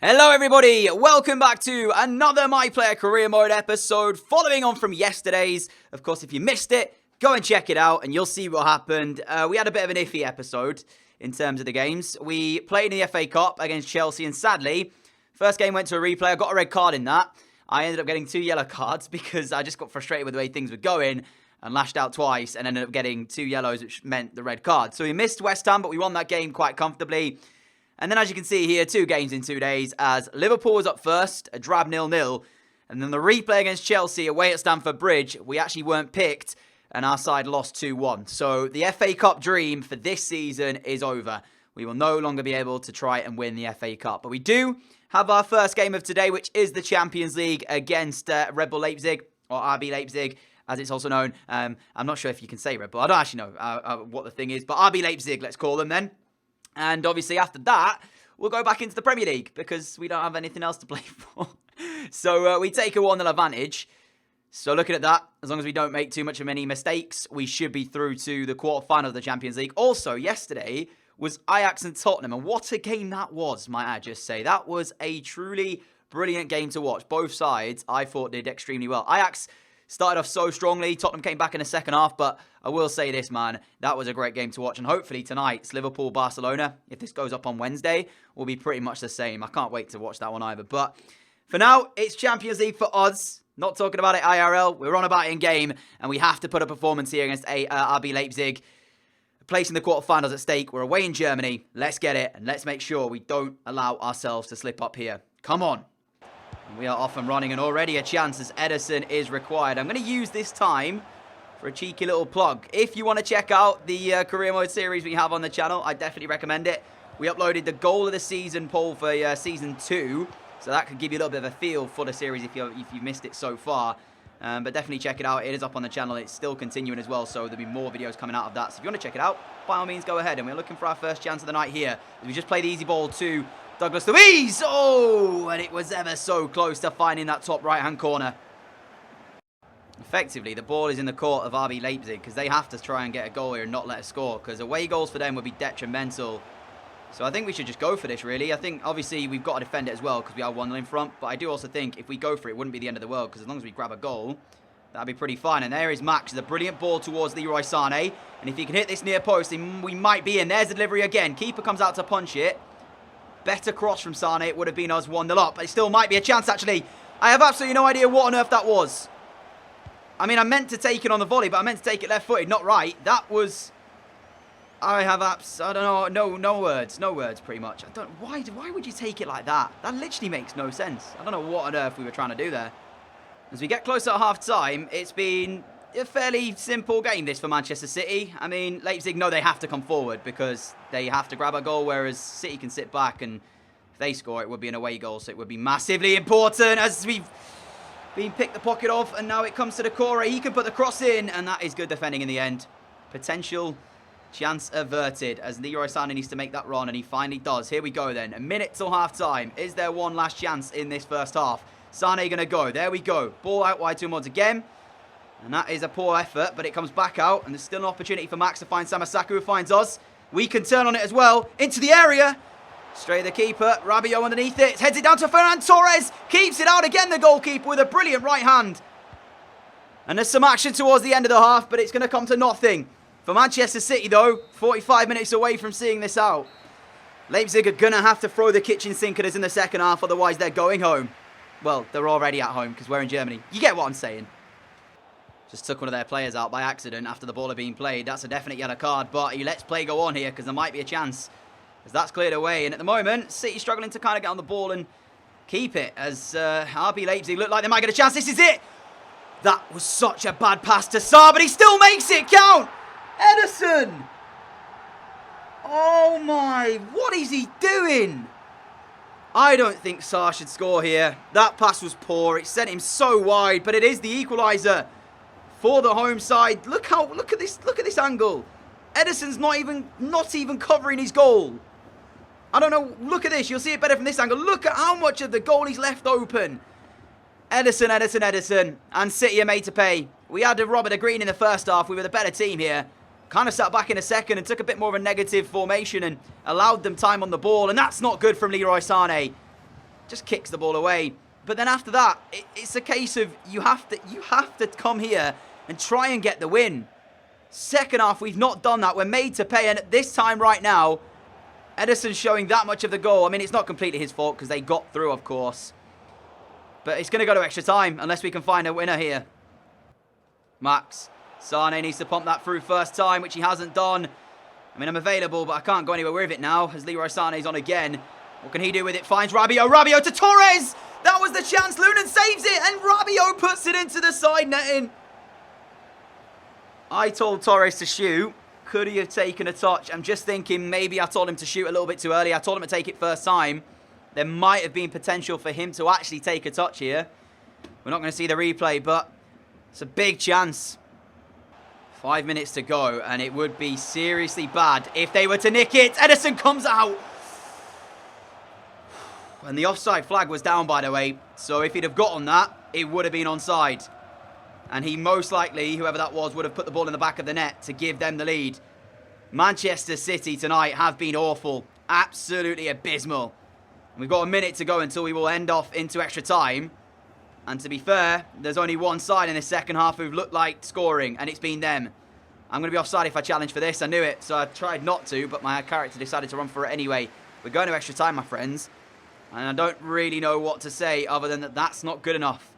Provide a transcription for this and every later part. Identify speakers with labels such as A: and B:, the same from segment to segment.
A: Hello everybody, welcome back to another My Player Career Mode episode, following on from yesterday's. Of course, if you missed it, go and check it out and you'll see what happened. We had a bit of an iffy episode in terms of the games. We played in the FA Cup against Chelsea and sadly, first game went to a replay. I got a red card in that. I ended up getting 2 yellow cards because I just got frustrated with the way things were going and lashed out twice and ended up getting 2 yellows, which meant the red card. So we missed West Ham, but we won that game quite comfortably. And then as you can see here, 2 games in 2 days as Liverpool was up first, a drab 0-0. And then the replay against Chelsea away at Stamford Bridge, we actually weren't picked and our side lost 2-1. So the FA Cup dream for this season is over. We will no longer be able to try and win the FA Cup. But we do have our first game of today, which is the Champions League against Red Bull Leipzig, or RB Leipzig, as it's also known. I'm not sure if you can say Red Bull. I don't actually know what the thing is, but RB Leipzig, let's call them then. And obviously after that, we'll go back into the Premier League because we don't have anything else to play for. So we take a 1-0 advantage. So looking at that, as long as we don't make too much of any mistakes, we should be through to the quarterfinal of the Champions League. Also, yesterday was Ajax and Tottenham. And what a game that was, might I just say. That was a truly brilliant game to watch. Both sides, I thought, did extremely well. Ajax started off so strongly. Tottenham came back in the second half, but I will say this, man, that was a great game to watch. And hopefully tonight's Liverpool-Barcelona, if this goes up on Wednesday, will be pretty much the same. I can't wait to watch that one either. But for now, it's Champions League for us. Not talking about it IRL. We're on about it in game, and we have to put a performance here against RB Leipzig. Placing the quarterfinals at stake. We're away in Germany. Let's get it, and let's make sure we don't allow ourselves to slip up here. Come on. We are off and running, and already a chance as Ederson is required. I'm going to use this time for a cheeky little plug. If you want to check out the Career Mode series we have on the channel, I definitely recommend it. We uploaded the Goal of the Season poll for Season 2, so that could give you a little bit of a feel for the series if you've missed it so far. But definitely check it out. It is up on the channel. It's still continuing as well, so there'll be more videos coming out of that. So if you want to check it out, by all means, go ahead. And we're looking for our first chance of the night here. We just played the easy ball to Douglas Luiz. Oh, and it was ever so close to finding that top right-hand corner. Effectively, the ball is in the court of RB Leipzig because they have to try and get a goal here and not let us score because away goals for them would be detrimental. So I think we should just go for this, really. I think, obviously, we've got to defend it as well because we are 1-0 in front. But I do also think if we go for it, it wouldn't be the end of the world because as long as we grab a goal, that'd be pretty fine. And there is Max. It's a brilliant ball towards Leroy Sané. And if he can hit this near post, then we might be in. There's the delivery again. Keeper comes out to punch it. Better cross from Sané. It would have been us 1-0 up. But it still might be a chance, actually. I have absolutely no idea what on earth that was. I mean, I meant to take it on the volley, but I meant to take it left-footed, not right. That was... I don't know, no words, pretty much. Why would you take it like that? That literally makes no sense. I don't know what on earth we were trying to do there. As we get closer at half-time, it's been a fairly simple game, this, for Manchester City. I mean, Leipzig know they have to come forward because they have to grab a goal, whereas City can sit back, and if they score, it would be an away goal, so it would be massively important as we've been picked the pocket off, and now it comes to the core. He can put the cross in, and that is good defending in the end. Potential chance averted as Leroy Sané needs to make that run, and he finally does. Here we go then. A minute till half-time. Is there one last chance in this first half? Sané going to go. There we go. Ball out wide to him once again. And that is a poor effort, but it comes back out, and there's still an opportunity for Max to find Samasaku, who finds us. We can turn on it as well. Into the area. Straight the keeper. Rabiot underneath it. Heads it down to Ferran Torres. Keeps it out again, the goalkeeper, with a brilliant right hand. And there's some action towards the end of the half, but it's going to come to nothing. For Manchester City, though, 45 minutes away from seeing this out. Leipzig are going to have to throw the kitchen sink at us in the second half, otherwise they're going home. Well, they're already at home because we're in Germany. You get what I'm saying. Just took one of their players out by accident after the ball had been played. That's a definite yellow card, but he lets play go on here because there might be a chance as that's cleared away. And at the moment, City struggling to kind of get on the ball and keep it as RB Leipzig look like they might get a chance. This is it. That was such a bad pass to Sarr, but he still makes it count. Ederson! Oh my, what is he doing? I don't think Sarr should score here. That pass was poor. It sent him so wide, but it is the equaliser for the home side. Look at this angle. Ederson's not even covering his goal. I don't know, look at this. You'll see it better from this angle. Look at how much of the goal he's left open. Ederson. And City are made to pay. We had a Robert Green in the first half. We were the better team here. Kind of sat back in a second and took a bit more of a negative formation and allowed them time on the ball. And that's not good from Leroy Sané. just kicks the ball away. But then after that, it's a case of you have to come here and try and get the win. Second half, we've not done that. We're made to pay, and at this time right now, Ederson's showing that much of the goal. I mean, it's not completely his fault because they got through, of course. But it's going to go to extra time unless we can find a winner here. Max. Sane needs to pump that through first time, which he hasn't done. I mean, I'm available, but I can't go anywhere with it now as Leroy Sané's on again. What can he do with it? Finds Rabiot. Rabiot to Torres! That was the chance. Lunan saves it, and Rabiot puts it into the side netting. I told Torres to shoot. Could he have taken a touch? I'm just thinking maybe I told him to shoot a little bit too early. I told him to take it first time. There might have been potential for him to actually take a touch here. We're not going to see the replay, but it's a big chance. 5 minutes to go, and it would be seriously bad if they were to nick it. Ederson comes out. And the offside flag was down, by the way. So if he'd have got on that, it would have been onside. And he most likely, whoever that was, would have put the ball in the back of the net to give them the lead. Manchester City tonight have been awful. Absolutely abysmal. And we've got a minute to go until we will end off into extra time. And to be fair, there's only one side in the second half who've looked like scoring, and it's been them. I'm going to be offside if I challenge for this. I knew it, so I tried not to, but my character decided to run for it anyway. We're going to extra time, my friends. And I don't really know what to say other than that that's not good enough.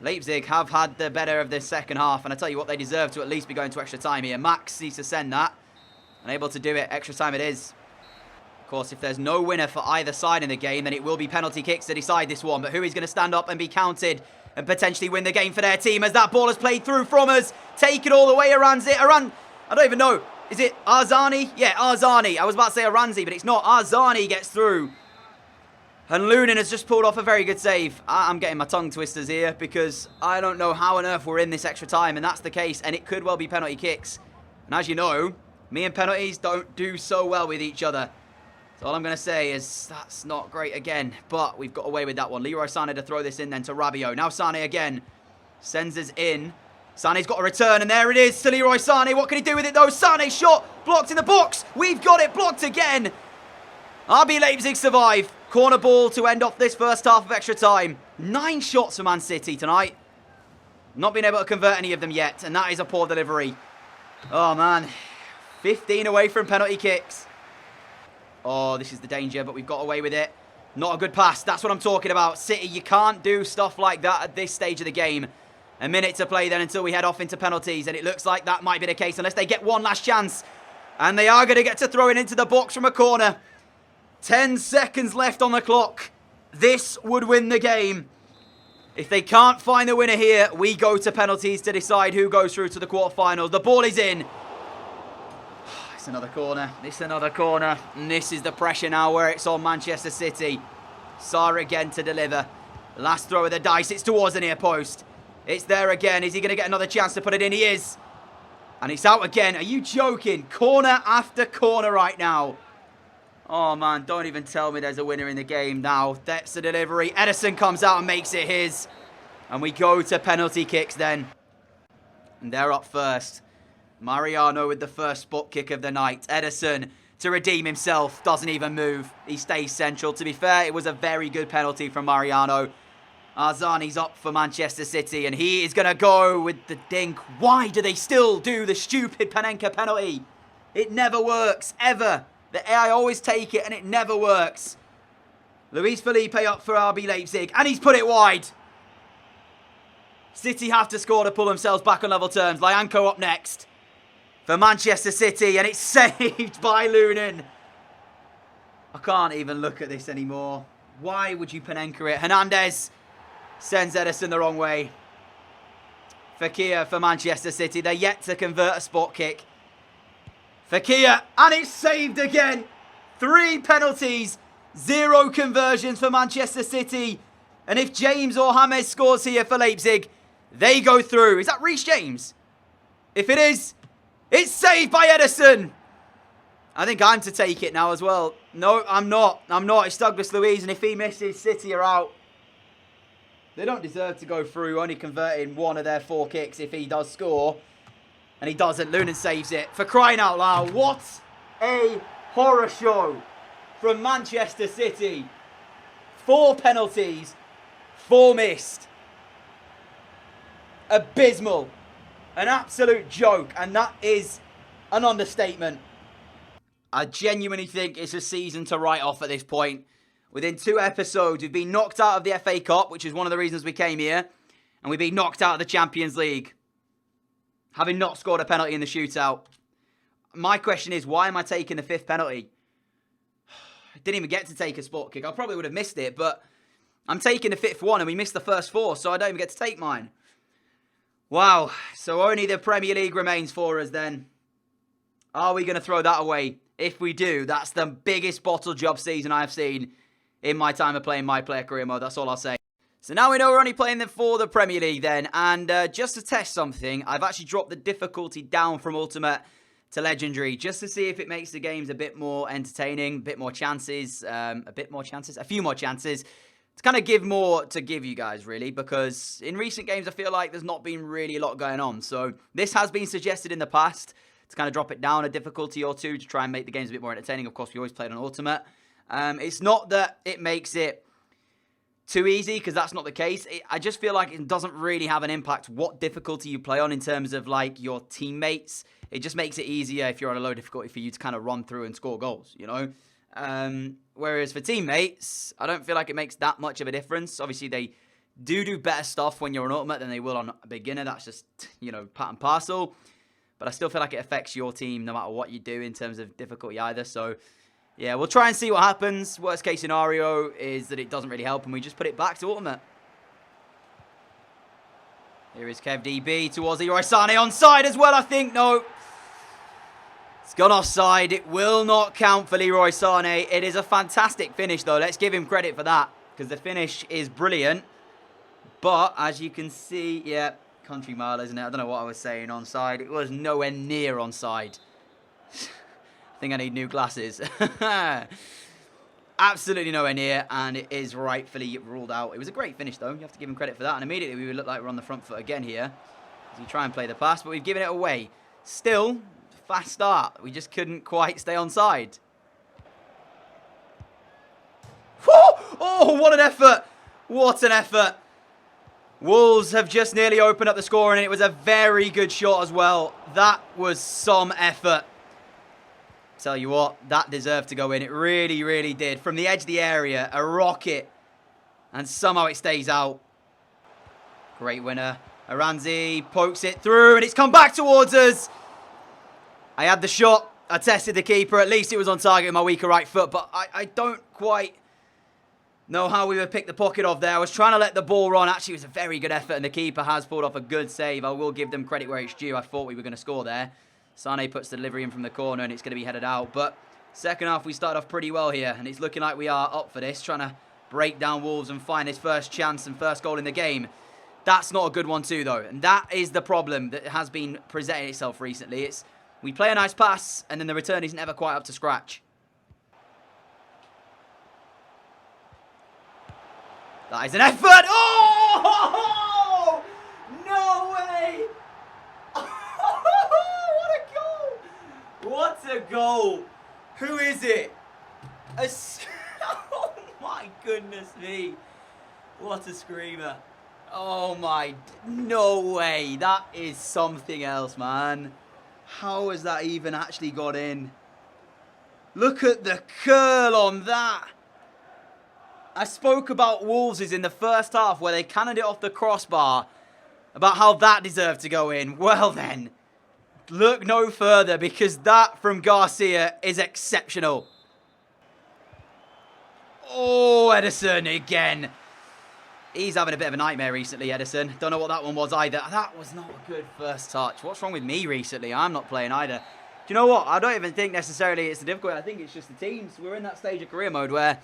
A: Leipzig have had the better of this second half, and I tell you what, they deserve to at least be going to extra time here. Max needs to send that. Unable to do it. Extra time it is. Of course, if there's no winner for either side in the game, then it will be penalty kicks to decide this one. But who is going to stand up and be counted and potentially win the game for their team as that ball has played through from us? Take it all the way. Aranzi. I don't even know. Is it Arzani? Yeah, Arzani. I was about to say Aranzi, but it's not. Arzani gets through. And Lunan has just pulled off a very good save. I'm getting my tongue twisters here because I don't know how on earth we're in this extra time, and that's the case, and it could well be penalty kicks. And as you know, me and penalties don't do so well with each other. So all I'm going to say is that's not great again, but we've got away with that one. Leroy Sané to throw this in then to Rabiot. Now Sané again sends us in. Sané's got a return, and there it is to Leroy Sané. What can he do with it though? Sané shot blocked in the box. We've got it blocked again. RB Leipzig survive. Corner ball to end off this first half of extra time. 9 shots for Man City tonight. Not been able to convert any of them yet, and that is a poor delivery. Oh man, 15 away from penalty kicks. Oh, this is the danger, but we've got away with it. Not a good pass. That's what I'm talking about. City, you can't do stuff like that at this stage of the game. A minute to play then until we head off into penalties, and it looks like that might be the case unless they get one last chance. And they are going to get to throw it into the box from a corner. 10 seconds left on the clock. This would win the game. If they can't find the winner here, we go to penalties to decide who goes through to the quarterfinals. The ball is in. It's another corner. It's another corner. And this is the pressure now where it's on Manchester City. Sarr again to deliver. Last throw of the dice. It's towards the near post. It's there again. Is he going to get another chance to put it in? He is. And it's out again. Are you joking? Corner after corner right now. Oh, man, don't even tell me there's a winner in the game now. That's the delivery. Ederson comes out and makes it his. And we go to penalty kicks then. And they're up first. Mariano with the first spot kick of the night. Ederson to redeem himself. Doesn't even move. He stays central. To be fair, it was a very good penalty from Mariano. Arzani's up for Manchester City. And he is going to go with the dink. Why do they still do the stupid Panenka penalty? It never works, ever. The AI always take it, and it never works. Luis Felipe up for RB Leipzig, and he's put it wide. City have to score to pull themselves back on level terms. Lyanco up next for Manchester City, and it's saved by Lunan. I can't even look at this anymore. Why would you Panenka it? Hernandez sends Ederson the wrong way. Fekir for Manchester City. They're yet to convert a spot kick. Fekir, and it's saved again. 3 penalties, 0 conversions for Manchester City. And if James or James scores here for Leipzig, they go through. Is that Reece James? If it is, it's saved by Ederson. I think I'm to take it now as well. No, I'm not. It's Douglas Luiz, and if he misses, City are out. They don't deserve to go through, only converting 1 of their 4 kicks if he does score. And he doesn't. Lunan saves it. For crying out loud, what a horror show from Manchester City. 4 penalties, 4 missed. Abysmal. An absolute joke, and that is an understatement. I genuinely think it's a season to write off at this point. Within 2 episodes, we've been knocked out of the FA Cup, which is one of the reasons we came here, and we've been knocked out of the Champions League, having not scored a penalty in the shootout. My question is, why am I taking the 5th penalty? I didn't even get to take a spot kick. I probably would have missed it, but I'm taking the 5th one, and we missed the first 4, so I don't even get to take mine. Wow, so only the Premier League remains for us then. Are we going to throw that away? If we do, that's the biggest bottle job season I have seen in my time of playing My Player Career Mode. That's all I'll say. So now we know we're only playing them for the Premier League then. And just to test something, I've actually dropped the difficulty down from Ultimate to Legendary, just to see if it makes the games a bit more entertaining, a bit more chances, a few more chances. To kind of give more to give you guys, really, because in recent games, I feel like there's not been really a lot going on. So this has been suggested in the past to kind of drop it down a difficulty or 2 to try and make the games a bit more entertaining. Of course, we always played on Ultimate. It's not that it makes it too easy, because that's not the case. I just feel like it doesn't really have an impact what difficulty you play on in terms of, like, your teammates. It just makes it easier if you're on a low difficulty for you to kind of run through and score goals, you know? Whereas for teammates, I don't feel like it makes that much of a difference. Obviously, they do better stuff when you're on Ultimate than they will on a beginner. That's just, you know, part and parcel. But I still feel like it affects your team no matter what you do in terms of difficulty either. So, yeah, we'll try and see what happens. Worst case scenario is that it doesn't really help and we just put it back to Ultimate. Here is Kev DB towards Leroy Sané. Onside as well, I think. No. It's gone offside. It will not count for Leroy Sané. It is a fantastic finish, though. Let's give him credit for that, because the finish is brilliant. But, as you can see, yeah, country mile, isn't it? I don't know what I was saying onside. It was nowhere near onside. I think I need new glasses. Absolutely nowhere near, and it is rightfully ruled out. It was a great finish, though. You have to give him credit for that. And immediately we would look like we're on the front foot again here, as we try and play the pass, but we've given it away. Still, fast start. We just couldn't quite stay onside. Oh, what an effort. What an effort. Wolves have just nearly opened up the score, and it was a very good shot as well. That was some effort. Tell you what, that deserved to go in. It really, really did. From the edge of the area, a rocket. And somehow it stays out. Great winner. Aranzi pokes it through, and it's come back towards us. I had the shot. I tested the keeper. At least it was on target with my weaker right foot. But I don't quite know how we would pick the pocket off there. I was trying to let the ball run. Actually, it was a very good effort, and the keeper has pulled off a good save. I will give them credit where it's due. I thought we were going to score there. Sané puts the delivery in from the corner, and it's going to be headed out. But second half, we started off pretty well here, and it's looking like we are up for this, trying to break down Wolves and find his first chance and first goal in the game. That's not a good one too, though, and that is the problem that has been presenting itself recently. It's we play a nice pass, and then the return is never quite up to scratch. That is an effort! Oh! No way! What a goal! Who is it? Oh my goodness me. What a screamer. Oh my, no way. That is something else, man. How has that even actually got in? Look at the curl on that. I spoke about Wolves' in the first half where they cannoned it off the crossbar, about how that deserved to go in. Well then, look no further, because that from Garcia is exceptional. Oh, Edison again. He's having a bit of a nightmare recently, Edison. Don't know what that one was either. That was not a good first touch. What's wrong with me recently? I'm not playing either. Do you know what? I don't even think necessarily it's the difficulty. I think it's just the teams. We're in that stage of career mode where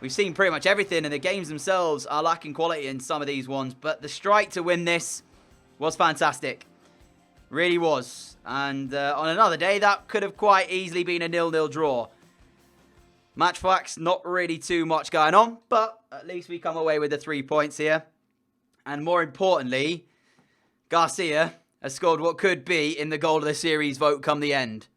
A: we've seen pretty much everything, and the games themselves are lacking quality in some of these ones. But the strike to win this was fantastic. Really was. And on another day, that could have quite easily been a 0-0 draw. Match facts, not really too much going on, but at least we come away with the 3 points here. And more importantly, Garcia has scored what could be in the goal of the series vote come the end.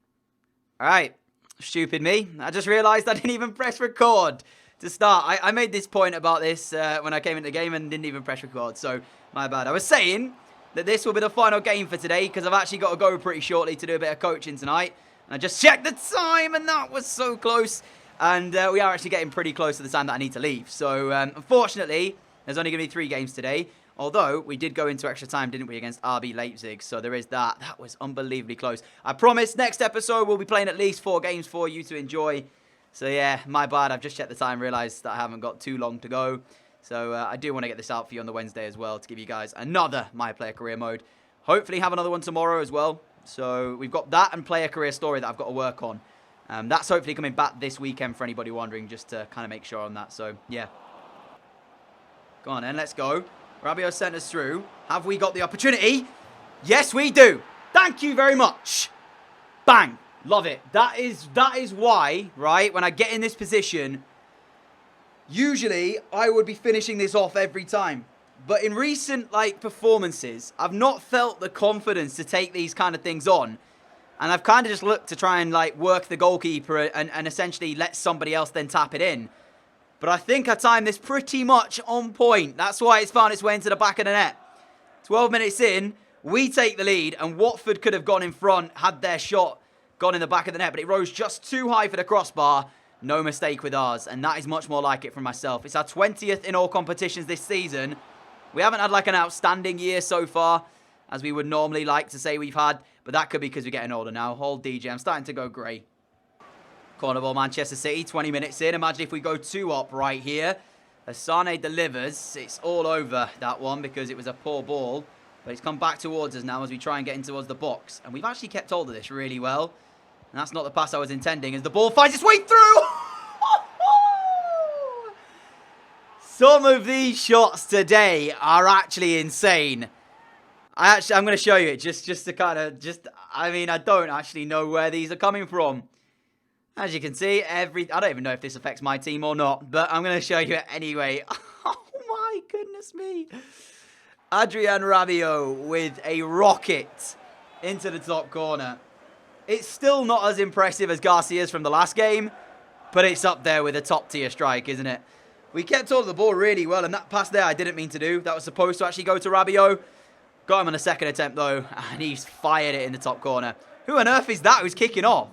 A: Alright, stupid me. I just realised I didn't even press record to start. I made this point about this when I came into the game and didn't even press record, so my bad. I was saying that this will be the final game for today because I've actually got to go pretty shortly to do a bit of coaching tonight. And I just checked the time and that was so close. And we are actually getting pretty close to the time that I need to leave. So, unfortunately, there's only going to be 3 games today. Although, we did go into extra time, didn't we, against RB Leipzig. So, there is that. That was unbelievably close. I promise, next episode, we'll be playing at least 4 games for you to enjoy. So, yeah, my bad. I've just checked the time, realised that I haven't got too long to go. So, I do want to get this out for you on the Wednesday as well to give you guys another My Player Career mode. Hopefully, have another one tomorrow as well. So, we've got that and Player Career Story that I've got to work on. That's hopefully coming back this weekend for anybody wondering, just to kind of make sure on that. So, yeah. Go on then, let's go. Rabiot sent us through. Have we got the opportunity? Yes, we do. Thank you very much. Bang. Love it. That is why, right, when I get in this position, usually I would be finishing this off every time. But in recent, performances, I've not felt the confidence to take these kind of things on. And I've kind of just looked to try and, work the goalkeeper and essentially let somebody else then tap it in. But I think I timed this pretty much on point. That's why it's found its way into the back of the net. 12 minutes in, we take the lead, and Watford could have gone in front, had their shot gone in the back of the net, but it rose just too high for the crossbar. No mistake with ours, and that is much more like it from myself. It's our 20th in all competitions this season. We haven't had, an outstanding year so far, as we would normally like to say we've had. But that could be because we're getting older now. Hold DJ. I'm starting to go grey. Corner ball, Manchester City. 20 minutes in. Imagine if we go 2 up right here. As Sane delivers. It's all over, that one, because it was a poor ball. But it's come back towards us now as we try and get in towards the box. And we've actually kept hold of this really well. And that's not the pass I was intending as the ball finds its way through. Some of these shots today are actually insane. I'm going to show you it just to kind of, I mean, I don't actually know where these are coming from. As you can see, I don't even know if this affects my team or not, but I'm going to show you it anyway. Oh my goodness me. Adrien Rabiot with a rocket into the top corner. It's still not as impressive as Garcia's from the last game, but it's up there with a top tier strike, isn't it? We kept hold of the ball really well, and that pass there I didn't mean to do. That was supposed to actually go to Rabiot. Got him on a second attempt, though, and he's fired it in the top corner. Who on earth is that who's kicking off?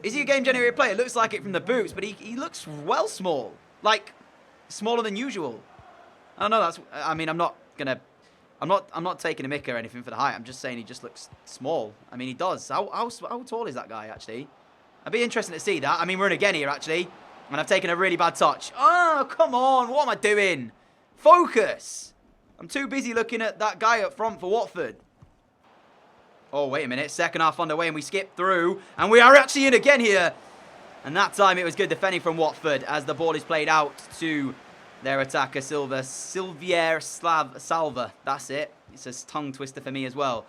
A: Is he a game-generated player? It looks like it from the boots, but he looks well small. Smaller than usual. I don't know, I mean, I'm not taking a mick or anything for the height. I'm just saying he just looks small. I mean, he does. How tall is that guy, actually? I'd be interested to see that. I mean, we're in again here, actually, and I've taken a really bad touch. Oh, come on. What am I doing? Focus. I'm too busy looking at that guy up front for Watford. Oh, wait a minute. Second half underway and we skip through. And we are actually in again here. And that time it was good defending from Watford as the ball is played out to their attacker, Silvier Salva. That's it. It's a tongue twister for me as well.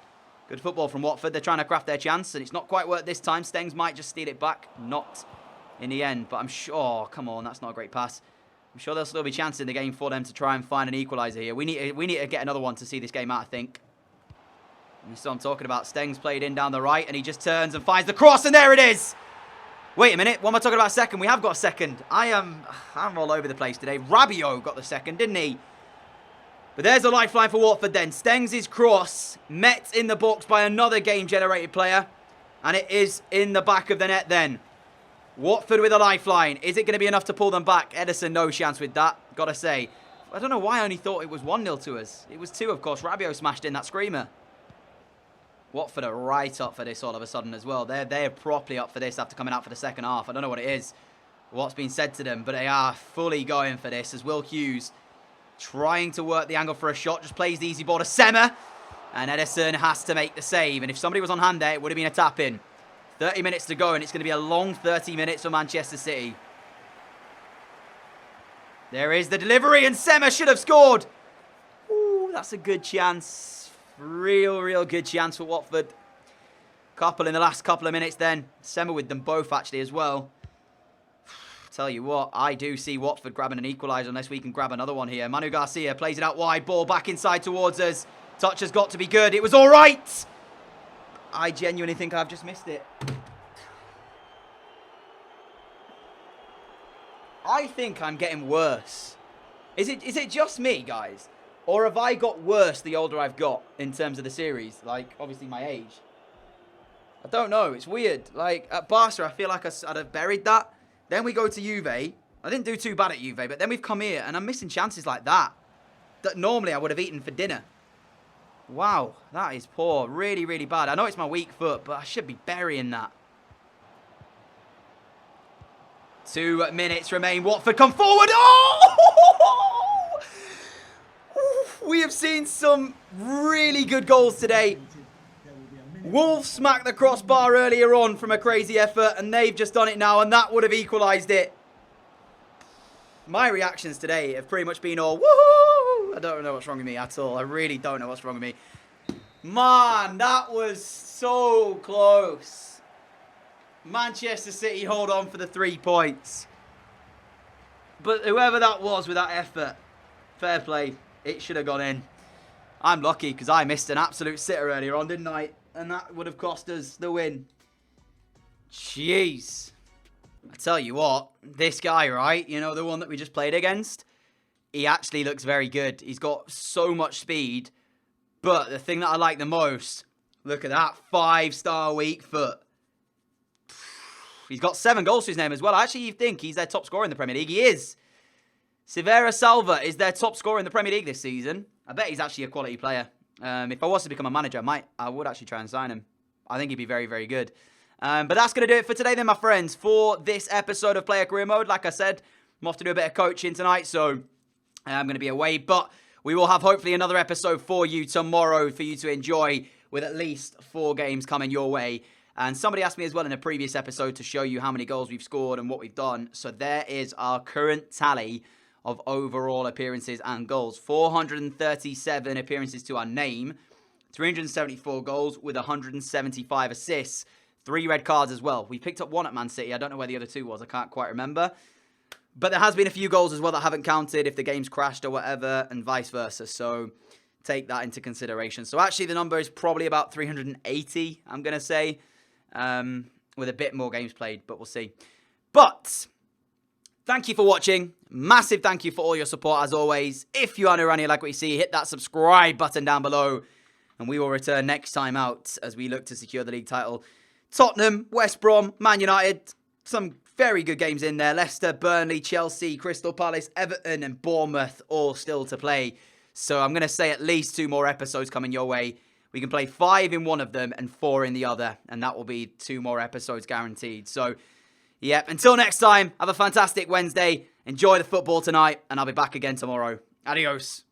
A: Good football from Watford. They're trying to craft their chance and it's not quite worked this time. Stengs might just steal it back. Not in the end. But I'm sure... Oh, come on. That's not a great pass. I'm sure there'll still be chances in the game for them to try and find an equaliser here. We need to get another one to see this game out, I think. And that's what I'm talking about. Stengs played in down the right, and he just turns and finds the cross, and there it is! Wait a minute, what am I talking about second? We have got a second. I'm all over the place today. Rabiot got the second, didn't he? But there's a lifeline for Watford then. Stengs' cross met in the box by another game-generated player, and it is in the back of the net then. Watford with a lifeline. Is it going to be enough to pull them back? Ederson, no chance with that, gotta say. I don't know why I only thought it was 1-0 to us. It was 2, of course. Rabiot smashed in that screamer. Watford are right up for this all of a sudden as well. They're properly up for this after coming out for the second half. I don't know what it is, what's been said to them, but they are fully going for this as Will Hughes trying to work the angle for a shot. Just plays the easy ball to Semmer. And Ederson has to make the save. And if somebody was on hand there, it would have been a tap-in. 30 minutes to go, and it's going to be a long 30 minutes for Manchester City. There is the delivery, and Semmer should have scored. Ooh, that's a good chance. Real good chance for Watford. Couple in the last couple of minutes then. Semmer with them both, actually, as well. Tell you what, I do see Watford grabbing an equaliser unless we can grab another one here. Manu Garcia plays it out wide, ball back inside towards us. Touch has got to be good. It was all right. I genuinely think I've just missed it. I think I'm getting worse. Is it just me, guys? Or have I got worse the older I've got in terms of the series? Like, obviously my age. I don't know. It's weird. Like, at Barca, I feel like I'd have buried that. Then we go to Juve. I didn't do too bad at Juve, but then we've come here, and I'm missing chances like that normally I would have eaten for dinner. Wow, that is poor. Really, really bad. I know it's my weak foot, but I should be burying that. 2 minutes remain. Watford come forward. Oh! We have seen some really good goals today. Wolves smacked the crossbar earlier on from a crazy effort, and they've just done it now, and that would have equalised it. My reactions today have pretty much been all, woohoo! I don't know what's wrong with me at all. I really don't know what's wrong with me. Man, that was so close. Manchester City hold on for the 3 points. But whoever that was with that effort, fair play. It should have gone in. I'm lucky because I missed an absolute sitter earlier on, didn't I? And that would have cost us the win. Jeez. I tell you what, this guy, right? You know, the one that we just played against? He actually looks very good. He's got so much speed. But the thing that I like the most, look at that 5-star weak foot. He's got 7 goals to his name as well. I actually think he's their top scorer in the Premier League. He is. Severa Salva is their top scorer in the Premier League this season. I bet he's actually a quality player. If I was to become a manager, I would actually try and sign him. I think he'd be very, very good. But that's going to do it for today then, my friends, for this episode of Player Career Mode. Like I said, I'm off to do a bit of coaching tonight, so I'm going to be away. But we will have hopefully another episode for you tomorrow for you to enjoy with at least 4 games coming your way. And somebody asked me as well in a previous episode to show you how many goals we've scored and what we've done. So there is our current tally of overall appearances and goals. 437 appearances to our name. 374 goals with 175 assists. 3 red cards as well. We picked up 1 at Man City. I don't know where the other 2 was. I can't quite remember. But there has been a few goals as well that haven't counted if the game's crashed or whatever, and vice versa. So take that into consideration. So actually the number is probably about 380, I'm going to say, with a bit more games played, but we'll see. But thank you for watching. Massive thank you for all your support as always. If you are new around here, like what you see, hit that subscribe button down below. And we will return next time out as we look to secure the league title. Tottenham, West Brom, Man United, some very good games in there. Leicester, Burnley, Chelsea, Crystal Palace, Everton and Bournemouth all still to play. So I'm going to say at least 2 more episodes coming your way. We can play 5 in one of them and 4 in the other. And that will be 2 more episodes guaranteed. So, yep, until next time, have a fantastic Wednesday. Enjoy the football tonight. And I'll be back again tomorrow. Adios.